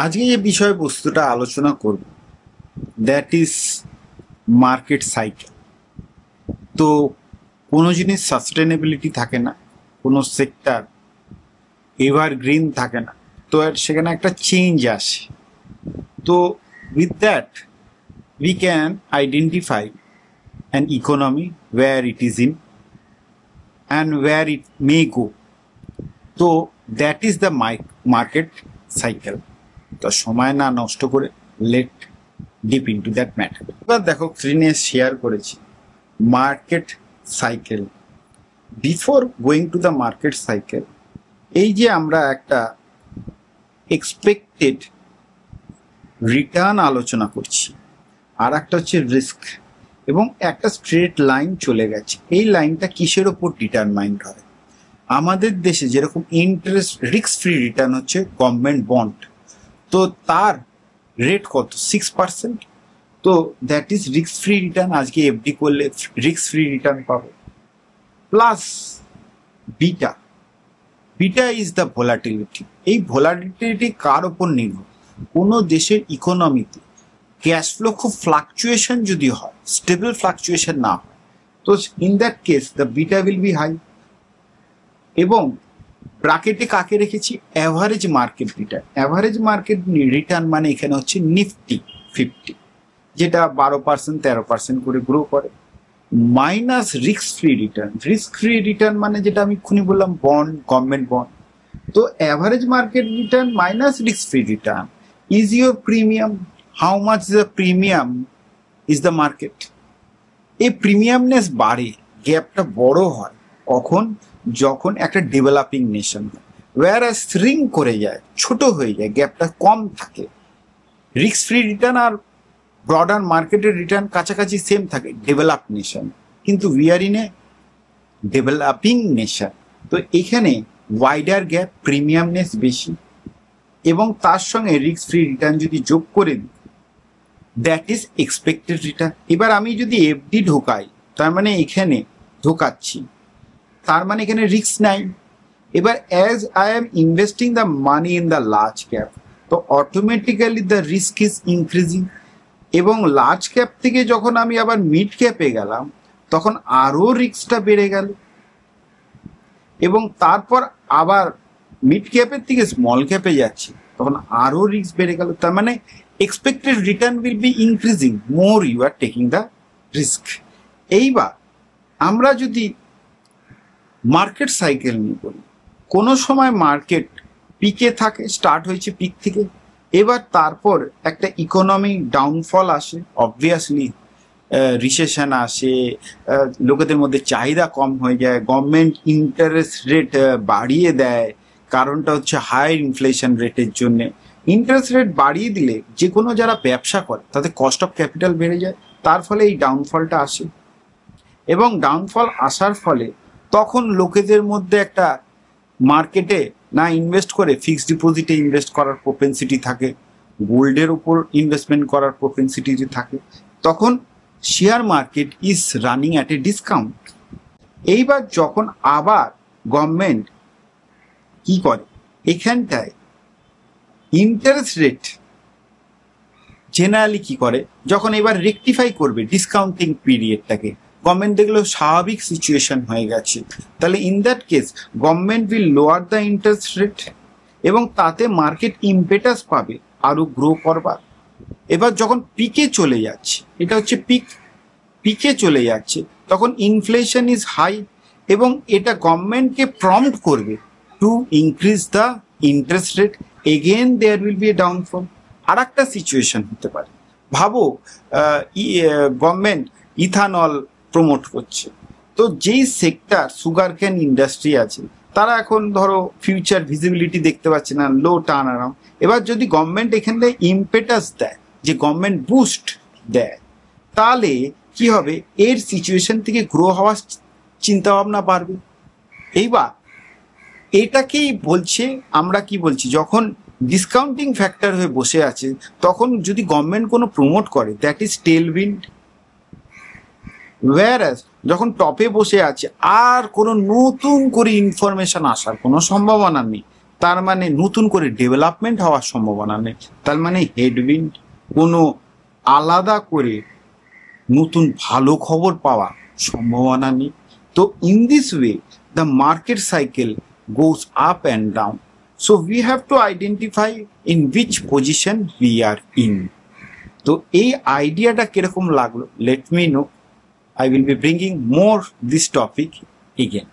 আজকে যে বিষয়বস্তুটা আলোচনা করব দ্যাট ইজ মার্কেট সাইকেল। তো কোনো জিনিস সাস্টেনেবিলিটি থাকে না, কোনো সেক্টর এভারগ্রিন থাকে না, তো সেখানে একটা চেঞ্জ আসে। তো with that we can identify an economy where it is in and where it may go. তো that is the market cycle. তো সময় না নষ্ট করে let deep into that matter. এবার দেখো স্ক্রিনে শেয়ার করেছি market cycle. Before going to the market cycle, এই যে আমরা একটা এক্সপেক্টেড রিটার্ন আলোচনা করছি, আর একটা হচ্ছে রিস্ক, এবং একটা স্ট্রেট লাইন চলে গেছে। এই লাইনটা কিসের ওপর ডিটারমাইন্ড হয়? আমাদের দেশে যেরকম ইন্টারেস্ট রিস্ক ফ্রি রিটার্ন হচ্ছে গভর্নমেন্ট বন্ড, তো তার রেট কত? 6%। তো that is risk free return. আজকে এফডি করলে রিস্ক ফ্রি রিটার্ন পাবো, plus beta. Beta is the volatility. এই ভোলাটিলিটি কার ওপর নির্ভর? কোনো দেশের ইকোনমিতে ক্যাশ ফ্লো খুব ফ্লাকচুয়েশন যদি হয়, স্টেবল ফ্লাকচুয়েশন না হয়, তো in that case the beta will be high. এবং ব্র্যাকেটে কাকে রেখেছি? Average market return. Average market return মানে এখানে হচ্ছে নিফটি 50, যেটা 12% 13% করে গ্রো করে, minus risk free return. Risk free return মানে যেটা আমি এক্ষুনি বললাম, বন্ড, গভর্নমেন্ট বন্ড। তো average market return minus risk free return is your premium. How much the premium is the market. এই প্রিমিয়ামনেস বাড়ে, গ্যাপটা বড় হয় কখন? যখন একটা ডেভেলপিং নেশন হয়, ওয়ার শ্রিঙ্ক করে যায়, ছোট হয়ে যায়, গ্যাপটা কম থাকে। রিস্ক ফ্রি রিটার্ন আর ব্রডার মার্কেটের রিটার্ন কাছাকাছি সেম থাকে ডেভেলপড নেশন, কিন্তু we are in a developing nation. তো এখানে ওয়াইডার গ্যাপ, প্রিমিয়ামনেস বেশি, এবং তার সঙ্গে রিস্ক ফ্রি রিটার্ন যদি যোগ করে দিই, দ্যাট ইজ এক্সপেক্টেড রিটার্ন। এবার আমি যদি এফডি ঢোকাই, তার মানে এখানে ঢোকাচ্ছি, তার মানে এখানে রিস্ক নাই। এবার as I am investing the money in the large cap, তো automatically the risk is increasing. এবং লার্জ ক্যাপ থেকে যখন আমি আবার মিড ক্যাপে গেলাম, তখন আরও রিস্কটা বেড়ে গেল, এবং তারপর আবার মিড ক্যাপের থেকে স্মল ক্যাপে যাচ্ছি, তখন আরও রিস্ক বেড়ে গেল। তার মানে expected return will be increasing more you are taking the risk. এইবার আমরা যদি মার্কেট সাইকেল নিয়ে বলি, কোনো সময় মার্কেট পিকে থাকে, স্টার্ট হয়েছে পিক থেকে, এবার তারপর একটা ইকোনমিক ডাউনফল আসে, অবভিয়াসলি রিসেশন আসে, লোকেদের মধ্যে চাহিদা কম হয়ে যায়, গভর্নমেন্ট ইন্টারেস্ট রেট বাড়িয়ে দেয়, কারণটা হচ্ছে হাই ইনফ্লেশন রেটের জন্যে। ইন্টারেস্ট রেট বাড়িয়ে দিলে যে কোনো যারা ব্যবসা করে তাদের কস্ট অফ ক্যাপিটাল বেড়ে যায়, তার ফলে এই ডাউনফলটা আসে। এবং ডাউনফল আসার ফলে তখন লোকেদের মধ্যে একটা মার্কেটে না ইনভেস্ট করে ফিক্সড ডিপোজিটে ইনভেস্ট করার প্রোপেন্সিটি থাকে, গোল্ডের উপর ইনভেস্টমেন্ট করার প্রোপেন্সিটি থাকে, তখন share market is running at a discount. এইবার যখন আবার গভর্নমেন্ট কি করে, এখানটায় ইন্টারেস্ট রেট জেনারেলি কি করে, যখন এবার রেকটিফাই করবে ডিসকাউন্টিং পিরিয়ডটাকে, গভর্নমেন্ট দেখলো স্বাভাবিক সিচুয়েশন হয়ে গেছে, তাহলে in that case government will lower the interest rate, এবং তাতে মার্কেট ইম্পেটাস পাবে আরও গ্রো করবার। এবার যখন পিকে চলে যাচ্ছে, এটা হচ্ছে পিকে চলে যাচ্ছে, তখন ইনফ্লেশন ইজ হাই, এবং এটা গভর্নমেন্টকে প্রম্পট করবে to increase the interest rate. Again there will be a downfall. আর একটা সিচুয়েশন হতে পারে, ভাবো গভর্নমেন্ট ইথানল প্রমোট করছে, তো যেই সেক্টর সুগার ক্যান ইন্ডাস্ট্রি আছে, তারা এখন ধরো ফিউচার ভিজিবিলিটি দেখতে পাচ্ছে না, লো টার্ন অ্যারাউন্ড। এবার যদি গভর্নমেন্ট এখানে ইম্পেটাস দেয়, যে গভর্নমেন্ট বুস্ট দেয়, তাহলে কি হবে, এর সিচুয়েশন থেকে গ্রো হওয়ার চিন্তাভাবনা বাড়বে। এইবার এটাকেই বলছে, আমরা কি বলছি, যখন ডিসকাউন্টিং ফ্যাক্টর হয়ে বসে আছে, তখন যদি গভর্নমেন্ট কোনো প্রমোট করে, দ্যাট ইজ টেলউইন্ড। ওয়্যারএজ যখন টপে বসে আছে আর কোনো নতুন করে ইনফরমেশন আসার কোনো সম্ভাবনা নেই, তার মানে নতুন করে ডেভেলপমেন্ট হওয়ার সম্ভাবনা নেই, তার মানে হেডউইন্ড, কোনো আলাদা করে নতুন ভালো খবর পাওয়া সম্ভাবনা নেই। তো in this way the market cycle goes up and down, so we have to identify in which position we are in. তো এই আইডিয়াটা কিরকম লাগলো, let me no. I will be bringing more this topic again.